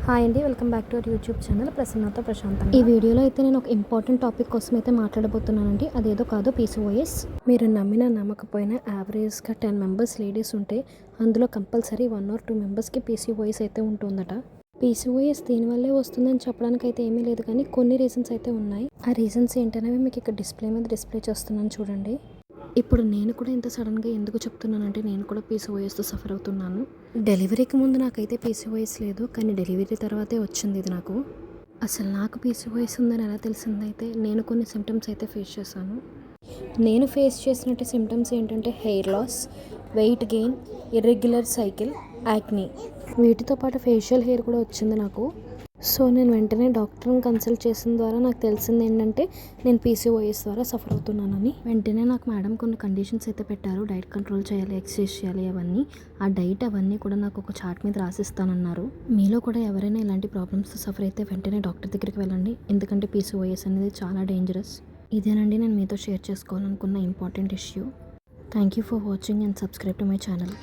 Hi అండి, welcome back to our YouTube channel ప్రసన్నతో ప్రశాంతం. ఈ వీడియోలో అయితే నేను ఒక ఇంపార్టెంట్ టాపిక్ కోసం అయితే మాట్లాడబోతున్నానండి. అదేదో కాదు, పీసీఓఎస్. మీరు నమ్మినా నమ్మకపోయినా యావరేజ్గా 10 మెంబర్స్ లేడీస్ ఉంటే అందులో కంపల్సరీ 1 or 2 మెంబర్స్కి పీసీఓఎస్ అయితే ఉంటుందట. పీసీఓఎస్ దీనివల్లే వస్తుందని చెప్పడానికి అయితే ఏమీ లేదు, కానీ కొన్ని రీజన్స్ అయితే ఉన్నాయి. ఆ రీజన్స్ ఏంటనేవి మీకు ఇక్కడ డిస్ప్లే చేస్తున్నాను చూడండి. ఇప్పుడు నేను కూడా ఇంత సడన్గా ఎందుకు చెప్తున్నానంటే, నేను కూడా పీసీఓఎస్తో సఫర్ అవుతున్నాను. డెలివరీకి ముందు నాకైతే పీసీఓఎస్ లేదు, కానీ డెలివరీ తర్వాతే వచ్చింది ఇది నాకు. అసలు నాకు పీసీఓఎస్ ఉందని ఎలా తెలిసిందైతే, నేను కొన్ని సిమ్టమ్స్ అయితే ఫేస్ చేశాను. నేను ఫేస్ చేసినట్టు సిమ్టమ్స్ ఏంటంటే hair loss, weight gain, irregular cycle, acne. వీటితో పాటు ఫేషియల్ హెయిర్ కూడా వచ్చింది నాకు. సో నేను వెంటనే డాక్టర్ని కన్సల్ట్ చేసిన ద్వారా నాకు తెలిసింది ఏంటంటే, నేను పీసీఓఎస్ ద్వారా సఫర్ అవుతున్నానని. వెంటనే నాకు మేడం కొన్ని కండిషన్స్ అయితే పెట్టారు. డైట్ కంట్రోల్ చేయాలి, ఎక్సర్సైజ్ చేయాలి, అవన్నీ. ఆ డైట్ అవన్నీ కూడా నాకు ఒక చార్ట్ మీద రాసిస్తానన్నారు. మీలో కూడా ఎవరైనా ఇలాంటి ప్రాబ్లమ్స్తో సఫర్ అయితే వెంటనే డాక్టర్ దగ్గరికి వెళ్ళండి, ఎందుకంటే పీసీఓఎస్ అనేది చాలా డేంజరస్. ఇదేనండి నేను మీతో షేర్ చేసుకోవాలనుకున్న important issue. Thank you for watching and subscribe to my channel.